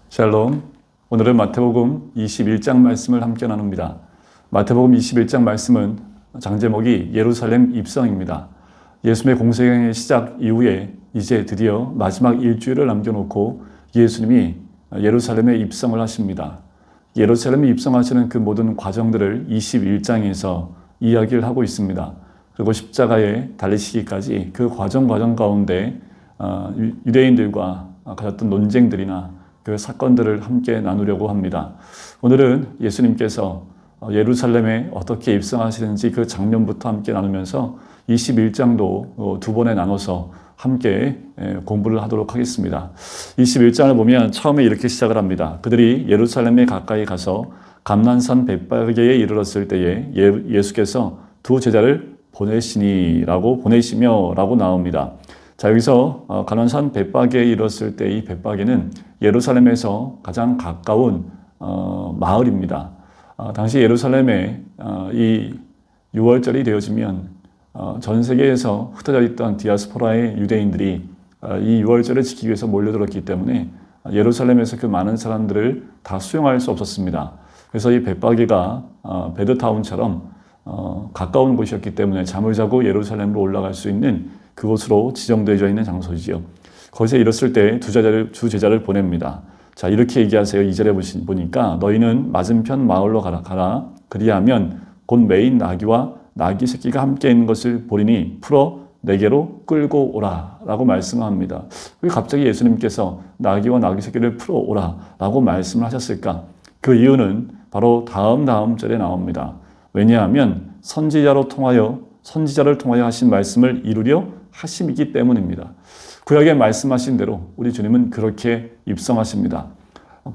샬롬. 오늘은 마태복음 21장 말씀을 함께 나눕니다. 마태복음 21장 말씀은 장제목이 예루살렘 입성입니다. 예수님의 공생의 시작 이후에 이제 드디어 마지막 일주일을 남겨놓고 예수님이 예루살렘에 입성을 하십니다. 예루살렘에 입성하시는 그 모든 과정들을 21장에서 이야기를 하고 있습니다. 그리고 십자가에 달리시기까지 그 과정 가운데 유대인들과 가졌던 논쟁들이나 그 사건들을 함께 나누려고 합니다. 오늘은 예수님께서 예루살렘에 어떻게 입성하시는지 그 장면부터 함께 나누면서 21장도 두 번에 나눠서 함께 공부를 하도록 하겠습니다. 21장을 보면 처음에 이렇게 시작을 합니다. 그들이 예루살렘에 가까이 가서 감난산 벳바게에 이르렀을 때에 예수께서 두 제자를 보내시며 라고 나옵니다. 자, 여기서 감난산 벳바게에 이르렀을 때 이 벳바게는 예루살렘에서 가장 가까운 마을입니다. 당시 예루살렘에 이 6월절이 되어지면 전 세계에서 흩어져 있던 디아스포라의 유대인들이 이 6월절을 지키기 위해서 몰려들었기 때문에 예루살렘에서 그 많은 사람들을 다 수용할 수 없었습니다. 그래서 이 벳바게가 베드타운처럼 가까운 곳이었기 때문에 잠을 자고 예루살렘으로 올라갈 수 있는 그곳으로 지정되어져 있는 장소지요. 거기서 이뤘을 때 두 제자를 보냅니다. 자, 이렇게 얘기하세요. 2절에 보니까 너희는 맞은편 마을로 가라. 그리하면 곧 매인 나귀와 나귀 새끼가 함께 있는 것을 보리니 풀어 내게로 끌고 오라 라고 말씀합니다. 왜 갑자기 예수님께서 나귀와 나귀 새끼를 풀어 오라 라고 말씀을 하셨을까? 그 이유는 바로 다음 절에 나옵니다. 왜냐하면 선지자를 통하여 하신 말씀을 이루려 하심이기 때문입니다. 구약에 말씀하신 대로 우리 주님은 그렇게 입성하십니다.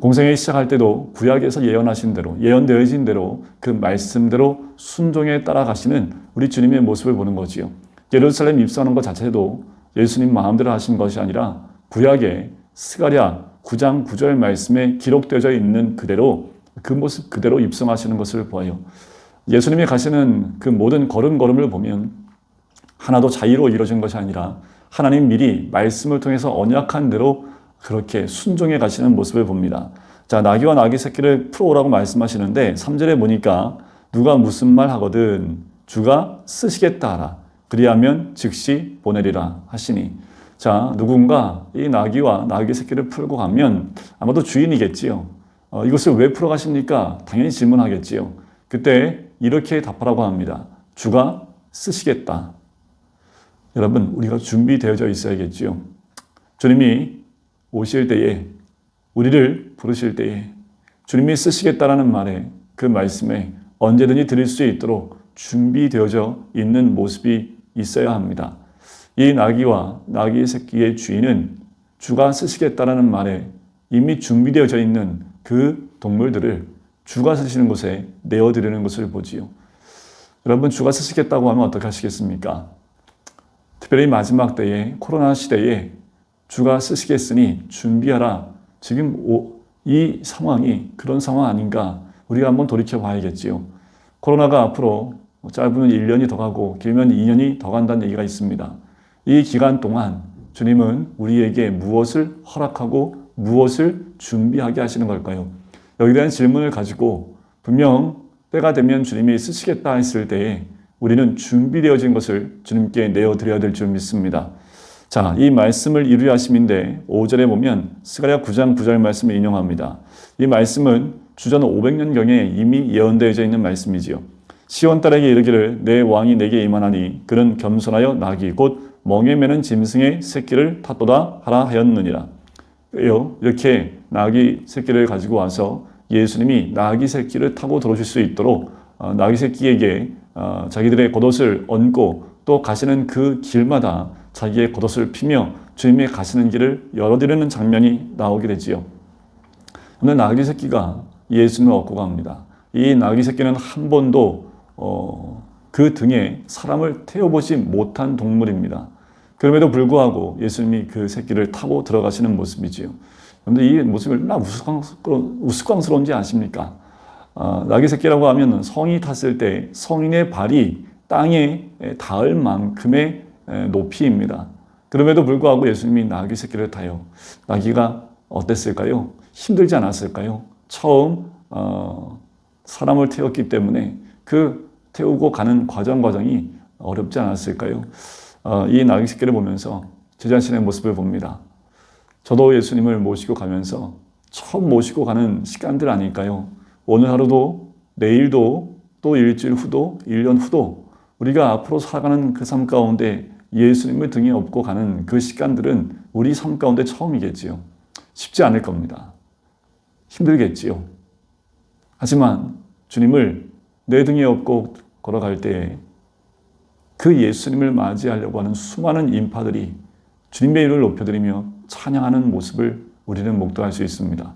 공생애 시작할 때도 구약에서 예언되어진 대로 그 말씀대로 순종에 따라가시는 우리 주님의 모습을 보는 거지요. 예루살렘 입성하는 것 자체도 예수님 마음대로 하신 것이 아니라 구약에 스가랴 9장 9절 말씀에 기록되어져 있는 그대로 그 모습 그대로 입성하시는 것을 보아요. 예수님이 가시는 그 모든 걸음걸음을 보면 하나도 자의로 이루어진 것이 아니라 하나님 미리 말씀을 통해서 언약한 대로 그렇게 순종해 가시는 모습을 봅니다. 자, 나귀와 나귀 새끼를 풀어오라고 말씀하시는데 3절에 보니까 누가 무슨 말 하거든 주가 쓰시겠다 하라. 그리하면 즉시 보내리라 하시니. 자, 누군가 이 나귀와 나귀 새끼를 풀고 가면 아마도 주인이겠지요. 이것을 왜 풀어 가십니까? 당연히 질문하겠지요. 그때 이렇게 답하라고 합니다. 주가 쓰시겠다. 여러분, 우리가 준비되어져 있어야겠지요. 주님이 오실 때에, 우리를 부르실 때에 주님이 쓰시겠다라는 말에 그 말씀에 언제든지 드릴 수 있도록 준비되어져 있는 모습이 있어야 합니다. 이 나귀와 나귀 새끼의 주인은 주가 쓰시겠다라는 말에 이미 준비되어져 있는 그 동물들을 주가 쓰시는 곳에 내어드리는 것을 보지요. 여러분, 주가 쓰시겠다고 하면 어떻게 하시겠습니까? 특별히 마지막 때에 코로나 시대에 주가 쓰시겠으니 준비하라. 지금 이 상황이 그런 상황 아닌가 우리가 한번 돌이켜 봐야겠지요. 코로나가 앞으로 짧으면 1년이 더 가고 길면 2년이 더 간다는 얘기가 있습니다. 이 기간 동안 주님은 우리에게 무엇을 허락하고 무엇을 준비하게 하시는 걸까요? 여기에 대한 질문을 가지고 분명 때가 되면 주님이 쓰시겠다 했을 때에 우리는 준비되어진 것을 주님께 내어드려야 될 줄 믿습니다. 자, 이 말씀을 이루려 하심인데 5절에 보면 스가랴 9장 9절 말씀을 인용합니다. 이 말씀은 주전 500년경에 이미 예언되어져 있는 말씀이지요. 시온 딸에게 이르기를 내 왕이 내게 임하나니 그는 겸손하여 나귀 곧 멍에 매는 짐승의 새끼를 탔도다 하라 하였느니라. 이렇게 나귀 새끼를 가지고 와서 예수님이 나귀 새끼를 타고 들어오실 수 있도록 나귀 새끼에게 자기들의 겉옷을 얹고 또 가시는 그 길마다 자기의 겉옷을 피며 주님의 가시는 길을 열어드리는 장면이 나오게 되지요. 오늘 나귀 새끼가 예수님을 얻고 갑니다. 이 나귀 새끼는 한 번도 그 등에 사람을 태워보지 못한 동물입니다. 그럼에도 불구하고 예수님이 그 새끼를 타고 들어가시는 모습이지요. 그런데 이 모습이 얼마나 우스꽝스러운지 아십니까? 나귀 새끼라고 하면 성이 탔을 때 성인의 발이 땅에 닿을 만큼의 높이입니다. 그럼에도 불구하고 예수님이 나귀 새끼를 타요. 나귀가 어땠을까요? 힘들지 않았을까요? 처음 사람을 태웠기 때문에 그 태우고 가는 과정이 어렵지 않았을까요? 이 나귀 새끼를 보면서 제 자신의 모습을 봅니다. 저도 예수님을 모시고 가면서 처음 모시고 가는 시간들 아닐까요? 오늘 하루도 내일도 또 일주일 후도 1년 후도 우리가 앞으로 살아가는 그 삶 가운데 예수님을 등에 업고 가는 그 시간들은 우리 삶 가운데 처음이겠지요. 쉽지 않을 겁니다. 힘들겠지요. 하지만 주님을 내 등에 업고 걸어갈 때에 그 예수님을 맞이하려고 하는 수많은 인파들이 주님의 이름을 높여드리며 찬양하는 모습을 우리는 목도할 수 있습니다.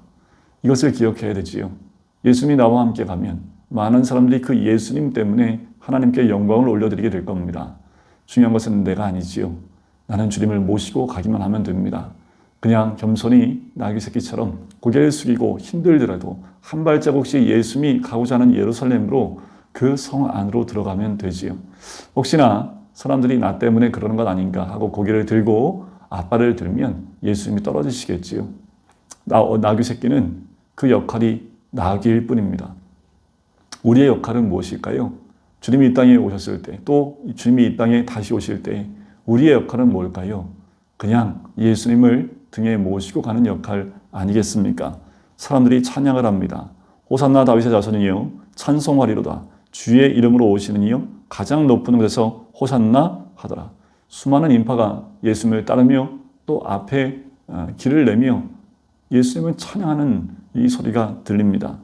이것을 기억해야 되지요. 예수님이 나와 함께 가면 많은 사람들이 그 예수님 때문에 하나님께 영광을 올려드리게 될 겁니다. 중요한 것은 내가 아니지요. 나는 주님을 모시고 가기만 하면 됩니다. 그냥 겸손히 나귀 새끼처럼 고개를 숙이고 힘들더라도 한 발자국씩 예수님이 가고자 하는 예루살렘으로 그 성 안으로 들어가면 되지요. 혹시나 사람들이 나 때문에 그러는 것 아닌가 하고 고개를 들고 앞발을 들면 예수님이 떨어지시겠지요. 나귀 새끼는 그 역할이 나귀일 뿐입니다. 우리의 역할은 무엇일까요? 주님이 이 땅에 오셨을 때, 또 주님이 이 땅에 다시 오실 때 우리의 역할은 뭘까요? 그냥 예수님을 등에 모시고 가는 역할 아니겠습니까? 사람들이 찬양을 합니다. 호산나 다윗의 자손이여 찬송하리로다. 주의 이름으로 오시는 이여 가장 높은 곳에서 호산나 하더라. 수많은 인파가 예수님을 따르며 또 앞에 길을 내며 예수님을 찬양하는 이 소리가 들립니다.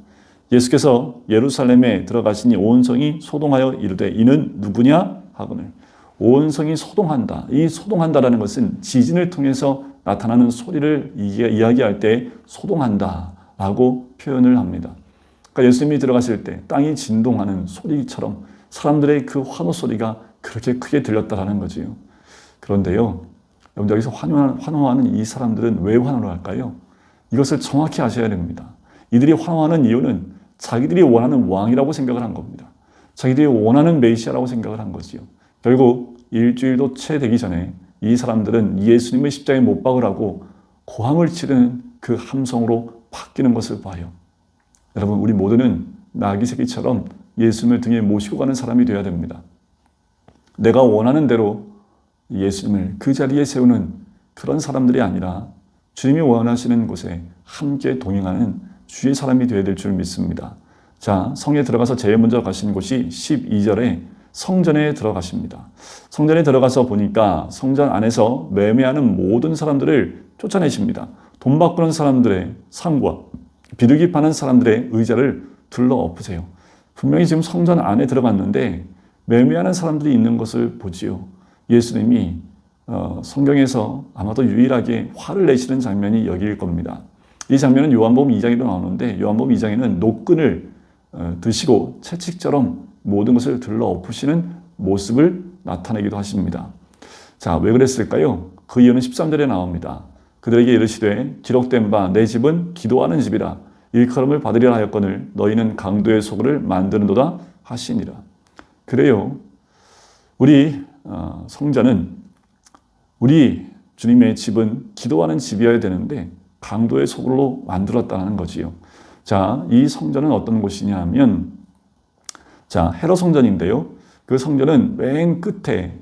예수께서 예루살렘에 들어가시니 온 성이 소동하여 이르되 이는 누구냐 하거늘. 온 성이 소동한다. 이 소동한다라는 것은 지진을 통해서 나타나는 소리를 이야기할 때 소동한다라고 표현을 합니다. 그러니까 예수님이 들어가실 때 땅이 진동하는 소리처럼 사람들의 그 환호 소리가 그렇게 크게 들렸다라는 거지요. 그런데요, 여러분 여기서 환호하는 이 사람들은 왜 환호를 할까요? 이것을 정확히 아셔야 됩니다. 이들이 환호하는 이유는 자기들이 원하는 왕이라고 생각을 한 겁니다. 자기들이 원하는 메시아라고 생각을 한 거지요. 결국 일주일도 채 되기 전에 이 사람들은 예수님의 십자가에 못 박으라고 고함을 치르는 그 함성으로 바뀌는 것을 봐요. 여러분, 우리 모두는 나귀 새끼처럼 예수님을 등에 모시고 가는 사람이 되어야 됩니다. 내가 원하는 대로 예수님을 그 자리에 세우는 그런 사람들이 아니라 주님이 원하시는 곳에 함께 동행하는 주의 사람이 되어야 될 줄 믿습니다. 자, 성에 들어가서 제일 먼저 가신 곳이 12절에 성전에 들어가십니다. 성전에 들어가서 보니까 성전 안에서 매매하는 모든 사람들을 쫓아내십니다. 돈 바꾸는 사람들의 상과 비둘기 파는 사람들의 의자를 둘러 엎으세요. 분명히 지금 성전 안에 들어갔는데 매매하는 사람들이 있는 것을 보지요. 예수님이 성경에서 아마도 유일하게 화를 내시는 장면이 여기일 겁니다. 이 장면은 요한복음 2장에도 나오는데 요한복음 2장에는 노끈을 드시고 채찍처럼 모든 것을 들러 엎으시는 모습을 나타내기도 하십니다. 자, 왜 그랬을까요? 그 이유는 13절에 나옵니다. 그들에게 이르시되 기록된 바 내 집은 기도하는 집이라 일컬음을 받으리라 하였거늘 너희는 강도의 소굴을 만드는도다 하시니라. 그래요. 우리 성전은 우리 주님의 집은 기도하는 집이어야 되는데 강도의 소굴로 만들었다는 거지요. 자, 이 성전은 어떤 곳이냐 하면 헤롯 성전인데요. 그 성전은 맨 끝에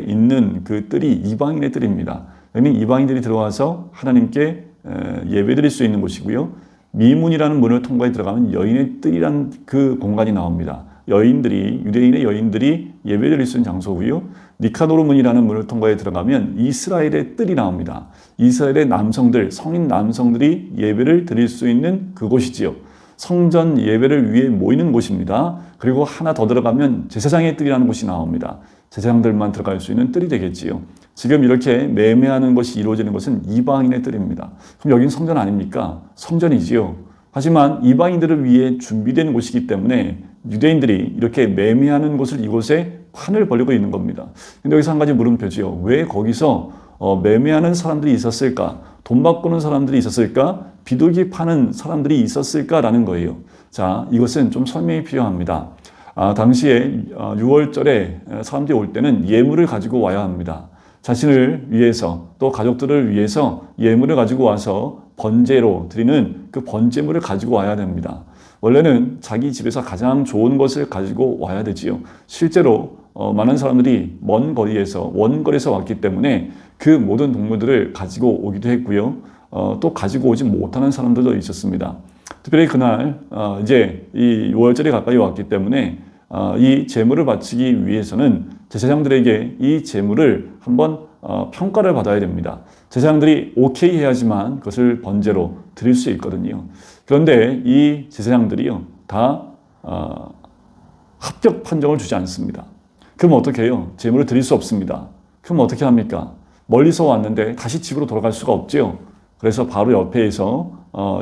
있는 그 뜰이 이방인의 뜰입니다. 여기는 이방인들이 들어와서 하나님께 예배드릴 수 있는 곳이고요. 미문이라는 문을 통과해 들어가면 여인의 뜰이라는 그 공간이 나옵니다. 유대인의 여인들이 예배드릴 수 있는 장소고요. 니카노르 문이라는 문을 통과해 들어가면 이스라엘의 뜰이 나옵니다. 이스라엘의 남성들, 성인 남성들이 예배를 드릴 수 있는 그곳이지요. 성전 예배를 위해 모이는 곳입니다. 그리고 하나 더 들어가면 제사장의 뜰이라는 곳이 나옵니다. 제사장들만 들어갈 수 있는 뜰이 되겠지요. 지금 이렇게 매매하는 것이 이루어지는 것은 이방인의 뜰입니다. 그럼 여긴 성전 아닙니까? 성전이지요. 하지만 이방인들을 위해 준비된 곳이기 때문에 유대인들이 이렇게 매매하는 곳을 이곳에 판을 벌리고 있는 겁니다. 근데 여기서 한 가지 물음표지요. 왜 거기서 매매하는 사람들이 있었을까? 돈 바꾸는 사람들이 있었을까? 비둘기 파는 사람들이 있었을까라는 거예요. 자, 이것은 좀 설명이 필요합니다. 당시에 6월절에 사람들이 올 때는 예물을 가지고 와야 합니다. 자신을 위해서 또 가족들을 위해서 예물을 가지고 와서 번제로 드리는 그 번제물을 가지고 와야 됩니다. 원래는 자기 집에서 가장 좋은 것을 가지고 와야 되지요. 실제로 많은 사람들이 먼 거리에서 원거리에서 왔기 때문에 그 모든 동물들을 가지고 오기도 했고요. 또 가지고 오지 못하는 사람들도 있었습니다. 특별히 그날 이제 이 6월절이 가까이 왔기 때문에 이 제물을 바치기 위해서는 제사장들에게 이 제물을 한번 평가를 받아야 됩니다. 제사장들이 오케이 해야지만 그것을 번제로 드릴 수 있거든요. 그런데 이 제사장들이요 다 합격 판정을 주지 않습니다. 그럼 어떻게 해요? 제물을 드릴 수 없습니다. 그럼 어떻게 합니까? 멀리서 왔는데 다시 집으로 돌아갈 수가 없죠. 그래서 바로 옆에서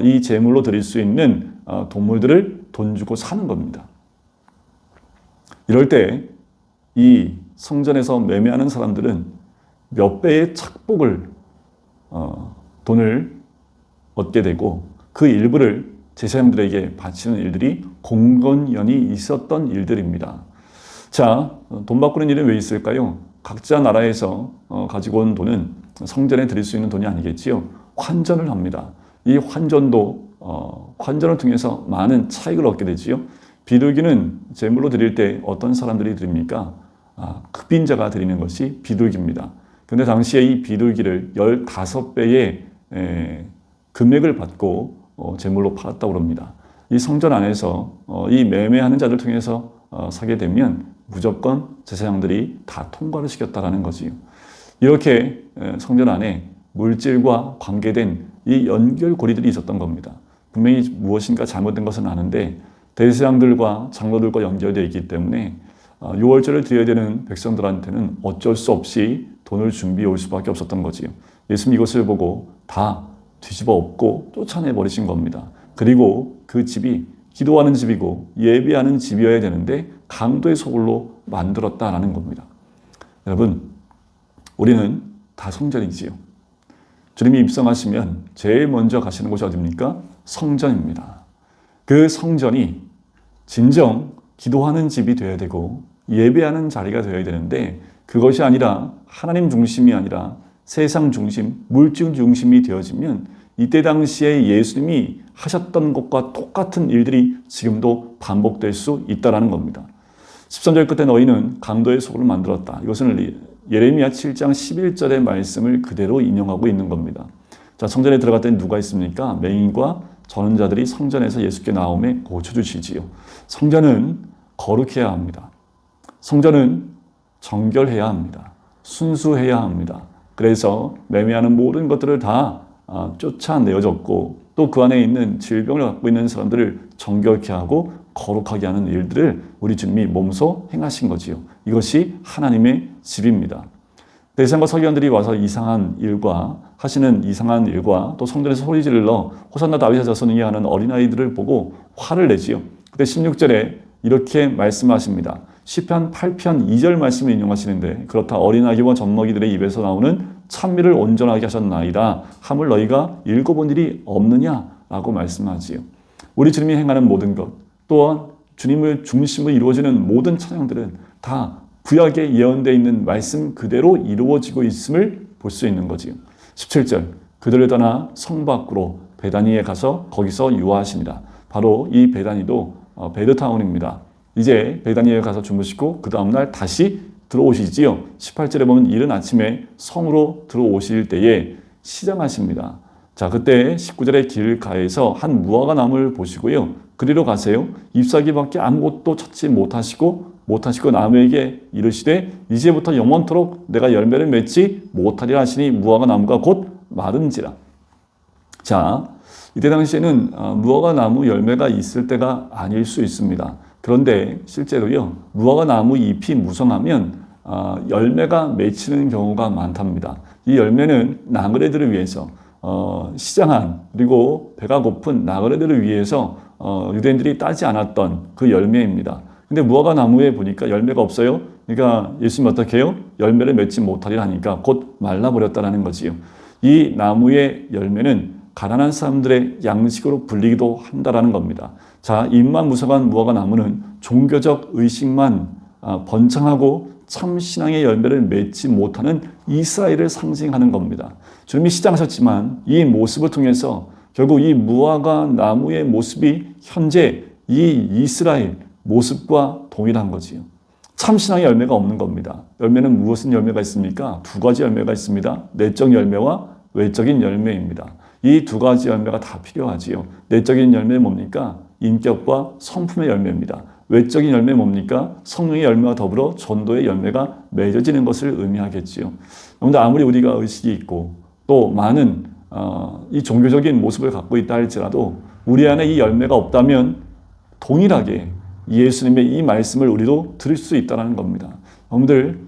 이 제물로 드릴 수 있는 동물들을 돈 주고 사는 겁니다. 이럴 때 이 성전에서 매매하는 사람들은 몇 배의 착복을 돈을 얻게 되고 그 일부를 제사장들에게 바치는 일들이 공건연히 있었던 일들입니다. 자, 돈 바꾸는 일은 왜 있을까요? 각자 나라에서 가지고 온 돈은 성전에 드릴 수 있는 돈이 아니겠지요. 환전을 합니다. 이 환전도 환전을 통해서 많은 차익을 얻게 되지요. 비둘기는 제물로 드릴 때 어떤 사람들이 드립니까? 급인자가 드리는 것이 비둘기입니다. 그런데 당시에 이 비둘기를 15배의 금액을 받고 제물로 팔았다고 합니다. 이 성전 안에서 이 매매하는 자들 통해서 사게 되면 무조건 제사장들이 다 통과를 시켰다라는 거지요. 이렇게 성전 안에 물질과 관계된 이 연결고리들이 있었던 겁니다. 분명히 무엇인가 잘못된 것은 아는데 대제사장들과 장로들과 연결되어 있기 때문에 6월절을 드려야 되는 백성들한테는 어쩔 수 없이 돈을 준비해 올 수밖에 없었던 거지요. 예수님 이것을 보고 다 뒤집어 엎고 쫓아내버리신 겁니다. 그리고 그 집이 기도하는 집이고 예배하는 집이어야 되는데 강도의 소굴로 만들었다라는 겁니다. 여러분, 우리는 다 성전이지요. 주님이 입성하시면 제일 먼저 가시는 곳이 어디입니까? 성전입니다. 그 성전이 진정 기도하는 집이 되어야 되고 예배하는 자리가 되어야 되는데 그것이 아니라 하나님 중심이 아니라 세상 중심, 물질 중심이 되어지면 이때 당시에 예수님이 하셨던 것과 똑같은 일들이 지금도 반복될 수 있다는 겁니다. 13절 끝에 너희는 강도의 소굴을 만들었다. 이것은 예레미야 7장 11절의 말씀을 그대로 인용하고 있는 겁니다. 자, 성전에 들어갔더니 누가 있습니까? 맹인과 전원자들이 성전에서 예수께 나옴에 고쳐주시지요. 성전은 거룩해야 합니다. 성전은 정결해야 합니다. 순수해야 합니다. 그래서 매매하는 모든 것들을 다 쫓아내어졌고 또 그 안에 있는 질병을 갖고 있는 사람들을 정결케 하고 거룩하게 하는 일들을 우리 주님이 몸소 행하신 거지요. 이것이 하나님의 집입니다. 대제사장과 서기관들이 와서 이상한 일과 하시는 이상한 일과 또 성전에서 소리 질러 호산나 다윗의 자손이게 하는 어린아이들을 보고 화를 내지요. 그때 16절에 이렇게 말씀하십니다. 시편 8편 2절 말씀을 인용하시는데 그렇다 어린아기와 젖먹이들의 입에서 나오는 찬미를 온전하게 하셨나이다 함을 너희가 읽어본 일이 없느냐라고 말씀하지요. 우리 주님이 행하는 모든 것 또한 주님을 중심으로 이루어지는 모든 찬양들은 다 구약에 예언되어 있는 말씀 그대로 이루어지고 있음을 볼 수 있는 거지요. 17절 그들을 떠나 성 밖으로 베다니에 가서 거기서 유하하시니라. 바로 이 베다니도 베드타운입니다. 이제 베다니에 가서 주무시고 그 다음날 다시 들어오시지요. 18절에 보면 이른 아침에 성으로 들어오실 때에 시장하십니다. 자, 그때 19절에 길가에서 한 무화과 나무를 보시고요. 그리로 가세요. 잎사귀밖에 아무것도 찾지 못하시고 나무에게 이르시되 이제부터 영원토록 내가 열매를 맺지 못하리라 하시니 무화과 나무가 곧 마른지라. 자, 이때 당시에는 무화과 나무 열매가 있을 때가 아닐 수 있습니다. 그런데 실제로요, 무화과 나무 잎이 무성하면 열매가 맺히는 경우가 많답니다. 이 열매는 나그네들을 위해서 시장한 그리고 배가 고픈 나그네들을 위해서 유대인들이 따지 않았던 그 열매입니다. 근데 무화과 나무에 보니까 열매가 없어요. 그러니까 예수님 어떻게 해요? 열매를 맺지 못하리라 하니까 곧 말라버렸다는 거지요. 이 나무의 열매는 가난한 사람들의 양식으로 불리기도 한다라는 겁니다. 자, 잎만 무성한 무화과 나무는 종교적 의식만 번창하고 참 신앙의 열매를 맺지 못하는 이스라엘을 상징하는 겁니다. 주님이 시작하셨지만 이 모습을 통해서 결국 이 무화과 나무의 모습이 현재 이 이스라엘 모습과 동일한 거지요. 참 신앙의 열매가 없는 겁니다. 열매는 무슨 열매가 있습니까? 두 가지 열매가 있습니다. 내적 열매와 외적인 열매입니다. 이 두 가지 열매가 다 필요하지요. 내적인 열매는 뭡니까? 인격과 성품의 열매입니다. 외적인 열매는 뭡니까? 성령의 열매와 더불어 전도의 열매가 맺어지는 것을 의미하겠지요. 그런데 아무리 우리가 의식이 있고 또 많은 이 종교적인 모습을 갖고 있다 할지라도 우리 안에 이 열매가 없다면 동일하게 예수님의 이 말씀을 우리도 들을 수 있다는 겁니다. 여러분들,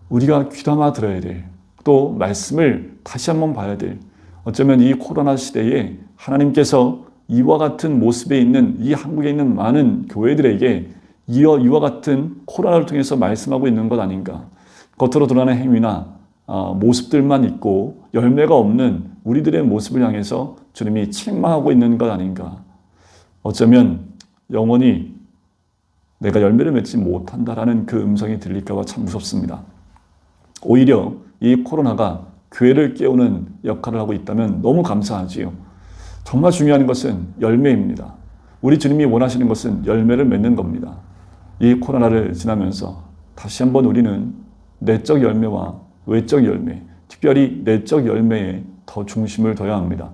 우리가 귀담아 들어야 될, 또 말씀을 다시 한번 봐야 될, 어쩌면 이 코로나 시대에 하나님께서 이와 같은 모습에 있는 이 한국에 있는 많은 교회들에게 이와 같은 코로나를 통해서 말씀하고 있는 것 아닌가. 겉으로 드러나는 행위나 모습들만 있고 열매가 없는 우리들의 모습을 향해서 주님이 책망하고 있는 것 아닌가. 어쩌면 영원히 내가 열매를 맺지 못한다라는 그 음성이 들릴까 봐 참 무섭습니다. 오히려 이 코로나가 교회를 깨우는 역할을 하고 있다면 너무 감사하지요. 정말 중요한 것은 열매입니다. 우리 주님이 원하시는 것은 열매를 맺는 겁니다. 이 코로나를 지나면서 다시 한번 우리는 내적 열매와 외적 열매, 특별히 내적 열매에 더 중심을 둬야 합니다.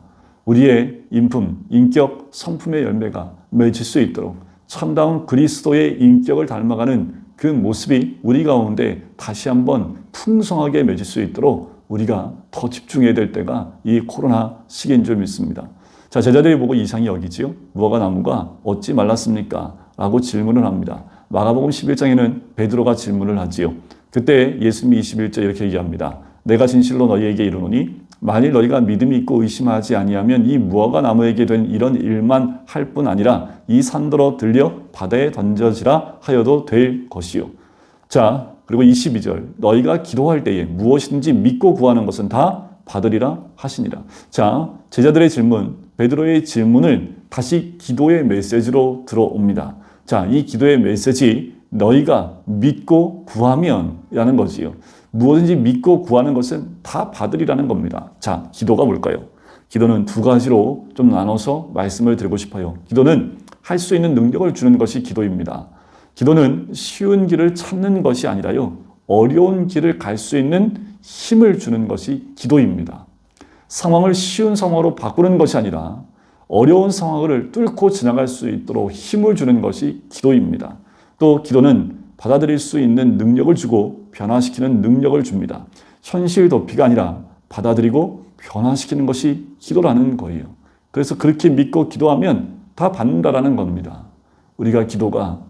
우리의 인품, 인격, 성품의 열매가 맺을 수 있도록 참다운 그리스도의 인격을 닮아가는 그 모습이 우리 가운데 다시 한번 풍성하게 맺을 수 있도록 우리가 더 집중해야 될 때가 이 코로나 시기인 줄 믿습니다. 자, 제자들이 보고 이상히 여기지요. 무화과 나무가 어찌 말랐습니까? 라고 질문을 합니다. 마가복음 11장에는 베드로가 질문을 하지요. 그때 예수님이 21절 이렇게 얘기합니다. 내가 진실로 너희에게 이르노니 만일 너희가 믿음이 있고 의심하지 아니하면 이 무화과 나무에게 된 이런 일만 할 뿐 아니라 이 산더러 들려 바다에 던져지라 하여도 될 것이요. 자, 그리고 22절 너희가 기도할 때에 무엇이든지 믿고 구하는 것은 다 받으리라 하시니라. 자, 제자들의 질문, 베드로의 질문을 다시 기도의 메시지로 들어옵니다. 자, 이 기도의 메시지 너희가 믿고 구하면 이라는 거지요. 무엇인지 믿고 구하는 것은 다 받으리라는 겁니다. 자, 기도가 뭘까요? 기도는 두 가지로 좀 나눠서 말씀을 드리고 싶어요. 기도는 할 수 있는 능력을 주는 것이 기도입니다. 기도는 쉬운 길을 찾는 것이 아니라요. 어려운 길을 갈 수 있는 힘을 주는 것이 기도입니다. 상황을 쉬운 상황으로 바꾸는 것이 아니라 어려운 상황을 뚫고 지나갈 수 있도록 힘을 주는 것이 기도입니다. 또 기도는 받아들일 수 있는 능력을 주고 변화시키는 능력을 줍니다. 현실 도피가 아니라 받아들이고 변화시키는 것이 기도라는 거예요. 그래서 그렇게 믿고 기도하면 다 받는다라는 겁니다. 우리가 기도가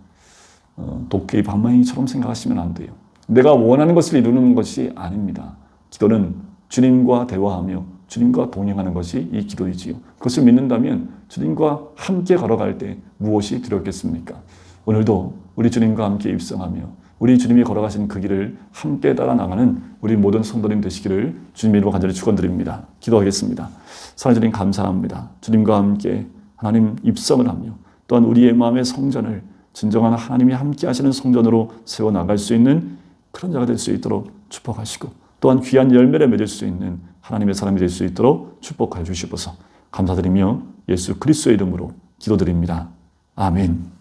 도깨비 방망이처럼 생각하시면 안 돼요. 내가 원하는 것을 이루는 것이 아닙니다. 기도는 주님과 대화하며 주님과 동행하는 것이 이 기도이지요. 그것을 믿는다면 주님과 함께 걸어갈 때 무엇이 두렵겠습니까? 오늘도 우리 주님과 함께 입성하며 우리 주님이 걸어가신 그 길을 함께 따라 나가는 우리 모든 성도님 되시기를 주님의 이름으로 간절히 축원드립니다. 기도하겠습니다. 사랑하는 주님 감사합니다. 주님과 함께 하나님 입성을 하며 또한 우리의 마음의 성전을 진정한 하나님이 함께 하시는 성전으로 세워나갈 수 있는 그런 자가 될 수 있도록 축복하시고 또한 귀한 열매를 맺을 수 있는 하나님의 사람이 될 수 있도록 축복하여 주시옵소서. 감사드리며 예수 그리스도의 이름으로 기도드립니다. 아멘.